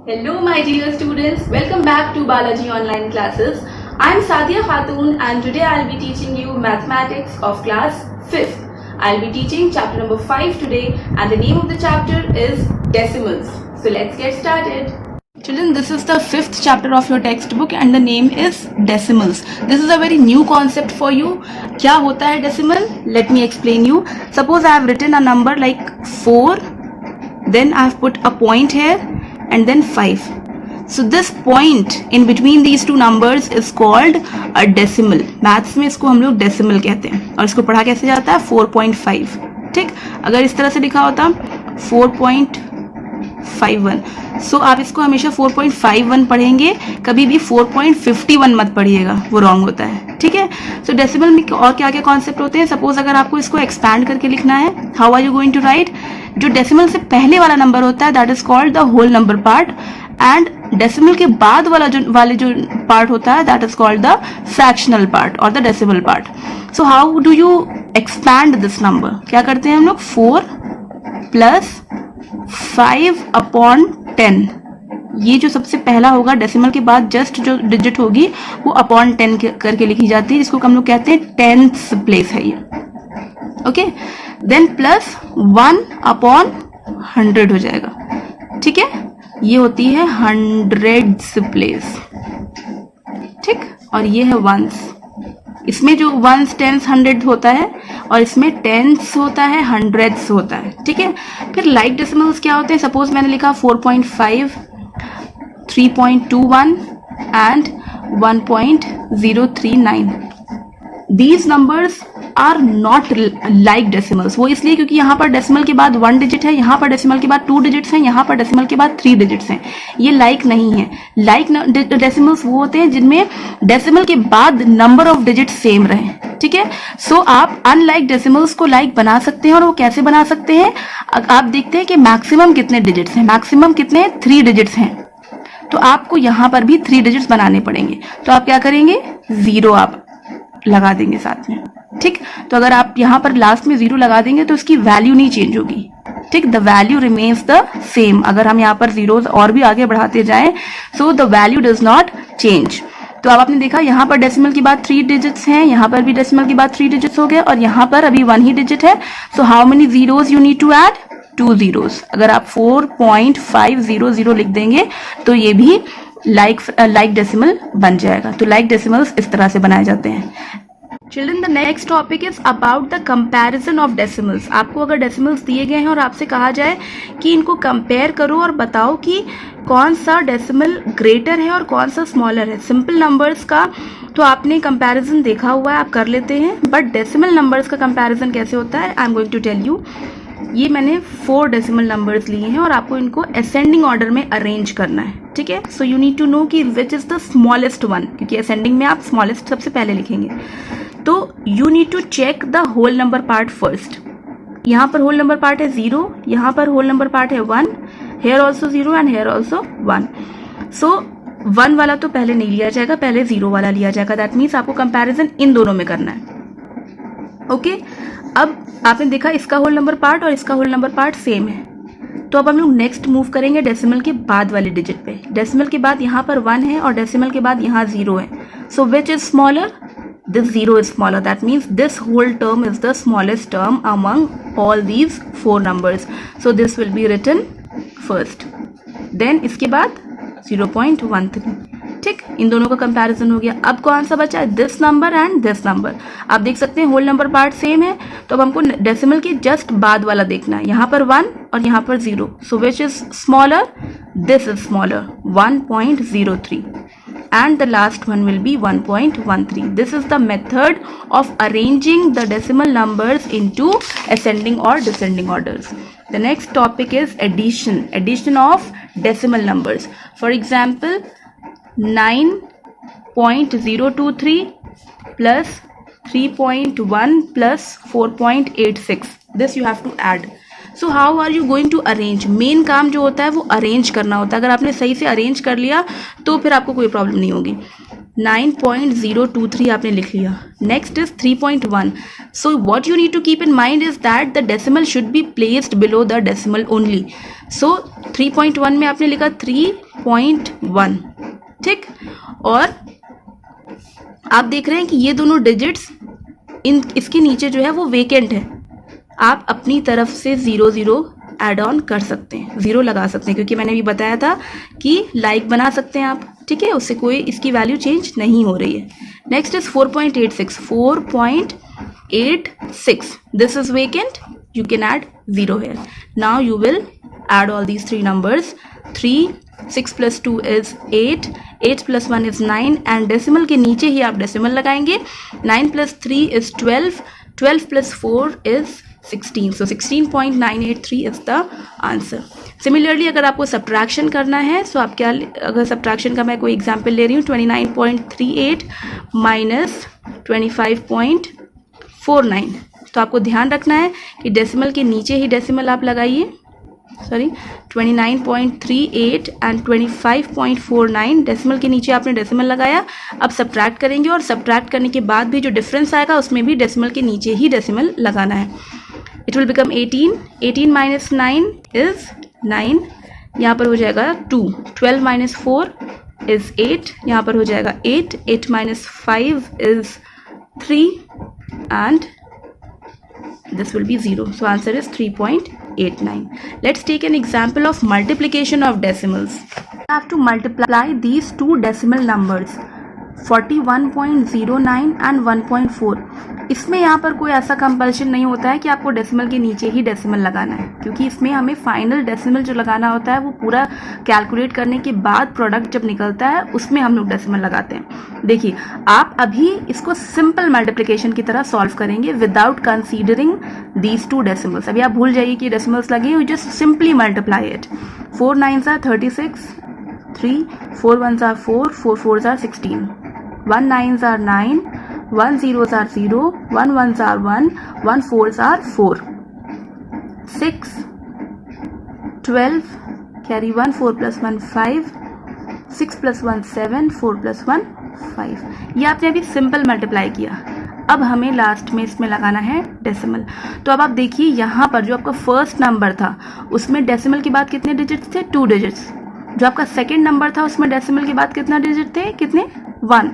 Hello my dear students, welcome back to Balaji Online Classes. I am Sadia Khatoon and today I will be teaching you mathematics of class 5th. I will be teaching chapter number 5 today and the name of the chapter is decimals. So let's get started. Children, this is the 5th chapter of your textbook and the name is decimals. This is a very new concept for you. क्या होता है decimal? Let me explain you. Suppose I have written a number like 4, then I have put a point here and then 5. So this point in between these two numbers is called a decimal. Maths में इसको हम लोग decimal कहते हैं और इसको पढ़ा कैसे जाता है 4.5. ठीक, अगर इस तरह से लिखा होता 4.51, सो आप इसको हमेशा 4.51 पढ़ेंगे, कभी भी 4.51 मत पढ़िएगा, वो रॉन्ग होता है. ठीक है, सो डेसिमल में और क्या क्या कॉन्सेप्ट होते हैं. सपोज अगर आपको इसको एक्सपैंड करके लिखना है, how are you going to write. जो डेसिमल से पहले वाला नंबर होता है that is called the whole number part and decimal के बाद वाला जो पार्ट होता है that is called the fractional part और the decimal part. So how do you expand this number. क्या करते हैं हम लोग 4 + 5/10. ये जो सबसे पहला होगा डेसिमल के बाद जस्ट जो डिजिट होगी वो अपॉन 10 करके लिखी जाती है, जिसको हम लोग कहते हैं 10th प्लेस है ये. ओके, देन प्लस 1/100 हो जाएगा. ठीक है, ये होती है 100th प्लेस. ठीक, और ये है वंस. इसमें जो वंस 10th 100 होता है और इसमें 10th होता है 100th होता है. ठीक है, फिर लाइक डेसिमल्स क्या होते हैं. सपोज मैंने लिखा 4.5, 3.21 and 1.039. These numbers are not like decimals. वो इसलिए क्योंकि यहाँ पर डेसिमल के बाद 1 डिजिट है, यहाँ पर डेसिमल के बाद 2 डिजिट्स हैं, यहाँ पर डेसिमल के बाद 3 डिजिट्स हैं. ये लाइक नहीं है. लाइक डेसिमल्स वो होते हैं जिनमें डेसिमल के बाद नंबर ऑफ डिजिट सेम रहे. ठीक है, सो आप अनलाइक डेसिमल्स को लाइक बना सकते हैं. और वो कैसे बना सकते हैं, आप देखते हैं कि मैक्सिमम कितने डिजिट्स हैं. मैक्सिमम कितने 3 डिजिट्स हैं, तो आपको यहाँ पर भी 3 डिजिट्स बनाने पड़ेंगे. तो आप क्या करेंगे, 0 आप लगा देंगे साथ में. ठीक, तो अगर आप यहाँ पर लास्ट में 0 लगा देंगे तो इसकी वैल्यू नहीं चेंज होगी. ठीक, the value remains the same. अगर हम यहाँ पर जीरोस और भी आगे बढ़ाते जाएं so the value does not change. तो अब आपने देखा यहाँ पर डेसिमल के बाद 3 डिजिट्स हैं, यहाँ पर भी डेसिमल के बाद 3 डिजिट्स हो गए और यहाँ पर अभी 1 ही डिजिट है. So how many zeros you need to add, 2 zeros. अगर आप 4.500 लिख देंगे तो ये भी लाइक डेसिमल बन जाएगा. तो लाइक डेसिमल्स इस तरह से बनाए जाते हैं. Children, the next topic is about the comparison of decimals. आपको अगर डेसिमल्स दिए गए हैं और आपसे कहा जाए कि इनको कंपेयर करो और बताओ कि कौन सा डेसिमल ग्रेटर है और कौन सा स्मॉलर है. सिंपल नंबर्स का तो आपने कंपैरिजन देखा हुआ है, आप कर लेते हैं, बट डेसिमल नंबर्स का कंपैरिजन कैसे होता है I am going to tell you. ये मैंने 4 डेसिमल नंबर्स लिए हैं और आपको इनको असेंडिंग ऑर्डर में अरेंज करना है. ठीक है, so you need to know कि which is the smallest one, क्योंकि असेंडिंग में आप स्मॉलेस्ट सबसे पहले लिखेंगे. तो you need to check the whole number part first. यहाँ पर होल नंबर पार्ट है 0, यहाँ पर होल नंबर पार्ट है 1, here also 0 and here also 1. So 1 वाला तो पहले नहीं लिया जाएगा, पहले 0 वाला लिया जाएगा. दैट मीन्स आपको कंपैरिजन इन दोनों में करना है. ओके, अब आपने देखा इसका होल नंबर पार्ट और इसका होल नंबर पार्ट सेम है. तो अब हम लोग नेक्स्ट मूव करेंगे डेसिमल के बाद वाले डिजिट पे. डेसिमल के बाद यहाँ पर 1 है और डेसिमल के बाद यहाँ 0 है. So which is smaller, this 0 is smaller. That means this whole term is the smallest term among all these 4 numbers. So this will be written first. Then इसके बाद 0.13. ठीक, इन दोनों का कंपैरिजन हो गया. अब कौन सा बचा है, this number and this number. आप देख सकते हैं होल नंबर पार्ट सेम है, तो अब हमको डेसिमल के जस्ट बाद वाला देखना है. यहाँ पर 1 और यहाँ पर 0. So which is smaller, this is smaller, 1.03. And the last one will be 1.13. This is the method of arranging the decimal numbers into ascending or descending orders. The next topic is addition. Addition of decimal numbers. For example, 9.023 plus 3.1 plus 4.86. This you have to add. So how are you going to arrange. Main काम जो होता है वो arrange करना होता है. अगर आपने सही से अरेंज कर लिया तो फिर आपको कोई प्रॉब्लम नहीं होगी. 9.023 आपने लिख लिया. Next is 3.1. So what you need to keep in mind is that the decimal should be placed below the decimal only. So 3.1 में आपने लिखा 3 0.1, ठीक। और आप देख रहे हैं कि ये दोनों डिजिट्स इसके नीचे जो है वो वेकेंट है। आप अपनी तरफ से 0 0 ऐड ऑन कर सकते हैं, 0 लगा सकते हैं, क्योंकि मैंने भी बताया था कि लाइक बना सकते हैं आप, ठीक है, उससे कोई इसकी वैल्यू चेंज नहीं हो रही है। Next is 4.86, 4.86, this is vacant, you can add 0 here. Now you will add all these three numbers. 3, 6 plus 2 is 8, 8 plus 1 is 9, and decimal के नीचे ही आप decimal लगाएंगे। 9 plus 3 is 12, 12 plus 4 is 16, so 16.983 is the answer. Similarly अगर आपको subtraction करना है, so आप क्या, अगर subtraction का मैं कोई example ले रही हूँ, 29.38 minus 25.49, तो आपको ध्यान रखना है कि डेसिमल के नीचे ही डेसिमल आप लगाइए, सॉरी 29.38 एंड 25.49, डेसिमल के नीचे आपने डेसिमल लगाया। अब सब्ट्रैक्ट करेंगे और सब्ट्रैक्ट करने के बाद भी जो डिफरेंस आएगा उसमें भी डेसिमल के नीचे ही डेसिमल लगाना है। It will become 18, 18 minus 9 is 9, यहाँ पर हो जाएगा 2, 12 माइनस 4 इज 8, यहाँ पर हो जाएगा 8, 8 minus 5 is 3 and this will be 0, so answer is 3.89. Let's take an example of multiplication of decimals. I have to multiply these two decimal numbers 41.09 and 1.4. इसमें यहाँ पर कोई ऐसा कंपल्शन नहीं होता है कि आपको डेसिमल के नीचे ही डेसिमल लगाना है, क्योंकि इसमें हमें फाइनल डेसिमल जो लगाना होता है वो पूरा कैलकुलेट करने के बाद प्रोडक्ट जब निकलता है उसमें हम लोग डेसिमल लगाते हैं। देखिए आप अभी इसको सिंपल मल्टीप्लिकेशन की तरह सॉल्व करेंगे without considering these two decimals. अभी आप भूल जाइए कि डेसिमल्स लगे, you just simply multiply it. 4 9s are 36, 3, 4 1s are 4, 4 4s are 16, 1 9s are 9, 1 0s are 0, 1 1s are 1, 1 4s are 4, 6, 12, carry 1, 4 plus 1 5, 6 plus 1 7, 4 plus 1 5। ये आपने अभी सिंपल मल्टीप्लाई किया। अब हमें लास्ट में इसमें लगाना है डेसिमल। तो अब आप देखिए यहाँ पर जो आपका फर्स्ट नंबर था उसमें डेसिमल के बाद कितने डिजिट्स थे, 2 डिजिट्स। जो आपका सेकेंड नंबर था उसमें डेसिमल के बाद कितना डिजिट थे, कितने, 1।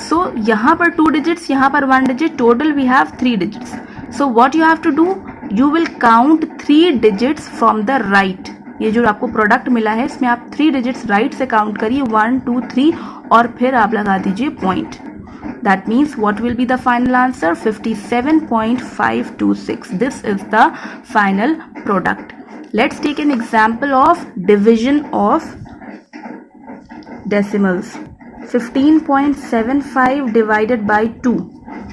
सो यहाँ पर 2 डिजिट्स, यहाँ पर 1 digit, total we have 3 digits. So what you have to do, you will count 3 digits from the right. ये जो आपको प्रोडक्ट मिला है इसमें आप 3 डिजिट्स राइट से काउंट करिए, 1 2 3, और फिर आप लगा दीजिए point. That means what will be the final answer, 57.526. This is the final product. Let's take an example of division of decimals. 15.75 divided by 2.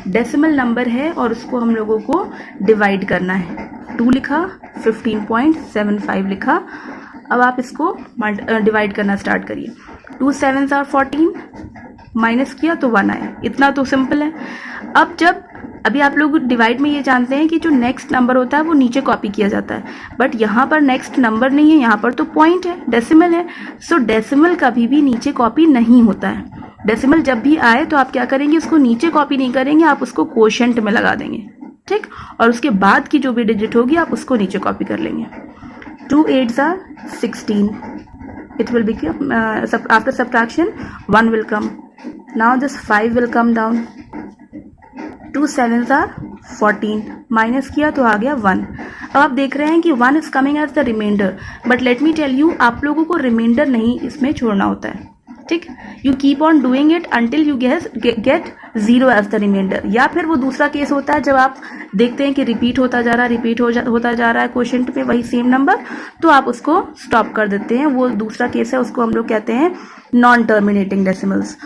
Decimal number है और उसको हम लोगों को डिवाइड करना है। 2 लिखा, 15.75 लिखा। अब आप इसको डिवाइड करना स्टार्ट करिए। 2 7s are 14, माइनस किया तो 1 आया। इतना तो सिंपल है। अब जब अभी आप लोग डिवाइड में ये जानते हैं कि जो नेक्स्ट नंबर होता है वो नीचे कॉपी किया जाता है, बट यहाँ पर नेक्स्ट नंबर नहीं है, यहाँ पर तो पॉइंट है, डेसिमल है। सो डेसिमल कभी भी नीचे कॉपी नहीं होता है। डेसिमल जब भी आए तो आप क्या करेंगे, उसको नीचे कॉपी नहीं करेंगे, आप उसको कोशेंट में लगा देंगे, ठीक। और उसके बाद की जो भी डिजिट होगी आप उसको नीचे कॉपी कर लेंगे। 2 8s are 16. It will become after subtraction 1 will come. Now this 5 will come down. 2 7s are 14. Minus किया तो आ गया 1। अब आप देख रहे हैं कि 1 is coming as the remainder. But let me tell you, आप लोगों को रिमाइंडर नहीं इसमें छोड़ना होता है, ठीक। You keep on doing it until you get 0 as the reminder. या फिर वो दूसरा केस होता है जब आप देखते हैं कि रिपीट होता जा रहा है, होता जा रहा है क्वोशिएंट में वही सेम नंबर, तो आप उसको स्टॉप कर देते हैं। वो दूसरा केस है, उसको हम लोग कहते हैं नॉन टर्मिनेटिंग डेसिमल्स।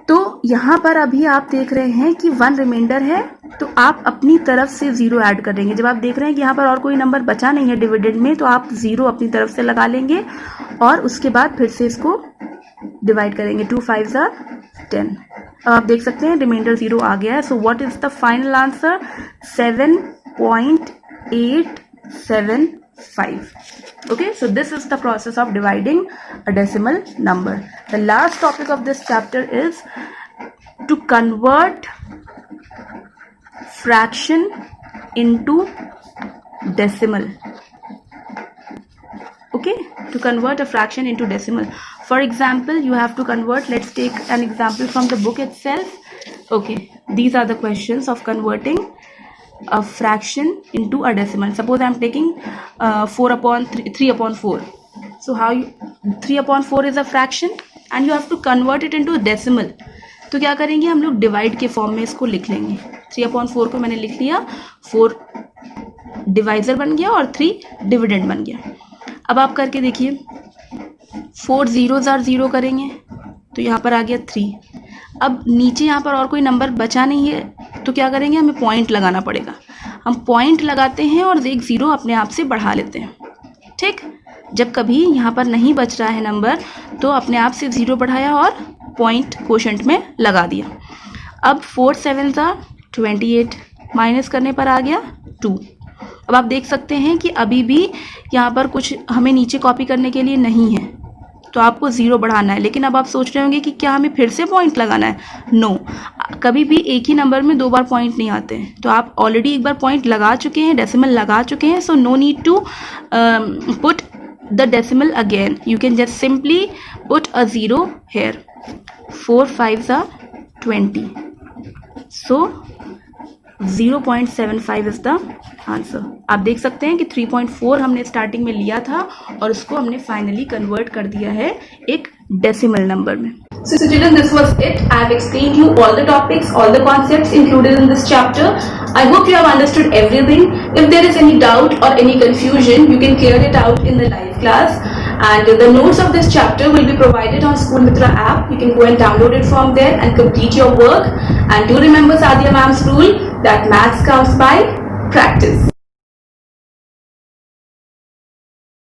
तो यहाँ पर अभी आप देख रहे हैं कि 1 रिमाइंडर है, तो आप अपनी तरफ से 0 ऐड कर देंगे। जब आप देख रहे हैं कि यहाँ पर और कोई नंबर बचा नहीं है डिविडेंड में, तो आप 0 अपनी तरफ से लगा लेंगे और उसके बाद फिर से इसको डिवाइड करेंगे। 2 5s are 10। अब आप देख सकते हैं रिमाइंडर 0 आ गया है। So what is the final answer, 7.875. Okay, so this is the process of dividing a decimal number. The last topic of this chapter is to convert fraction into decimal. Okay, to convert a fraction into decimal. For example, you have to convert. Let's take an example from the book itself. Okay, these are the questions of converting a fraction into a decimal. Suppose I am taking 3/4. So how you 3/4 is a fraction and you have to convert it into decimal. तो क्या करेंगे हम लोग divide के form में इसको लिख लेंगे. 3/4 को मैंने लिख लिया, 4 डिवाइजर बन गया और 3 डिविडेंड बन गया. अब आप करके देखिए, 4 zeros are 0 करेंगे तो यहाँ पर आ गया 3. अब नीचे यहाँ पर और कोई नंबर बचा नहीं है तो क्या करेंगे, हमें पॉइंट लगाना पड़ेगा. हम पॉइंट लगाते हैं और एक 0 अपने आप से बढ़ा लेते हैं. ठीक, जब कभी यहाँ पर नहीं बच रहा है नंबर तो अपने आप से 0 बढ़ाया और पॉइंट कोशेंट में लगा दिया. अब 4 7s are 28, माइनस करने पर आ गया 2. अब आप देख सकते हैं कि अभी भी यहाँ पर कुछ हमें नीचे कॉपी करने के लिए नहीं है तो आपको 0 बढ़ाना है. लेकिन अब आप सोच रहे होंगे कि क्या हमें फिर से पॉइंट लगाना है. नो, कभी भी एक ही नंबर में 2 बार पॉइंट नहीं आते हैं. तो आप ऑलरेडी एक बार पॉइंट लगा चुके हैं, डेसिमल लगा चुके हैं. So no need to put the decimal again. You can just simply put a 0 here. 4 5s are 20. So 0.75 is the answer. आप देख सकते हैं कि 3.4 हमने स्टार्टिंग में लिया था और उसको हमने फाइनली कन्वर्ट कर दिया है एक डेसिमल नंबर में. So children, this was it. I have explained you all the topics, all the concepts included in this chapter. I hope you have understood everything. If there is any doubt or any confusion, you can clear it out in the live class. And the notes of this chapter will be provided on School Mitra app. You can go and download it from there and complete your work. And do remember Sadia ma'am's rule that maths comes by practice.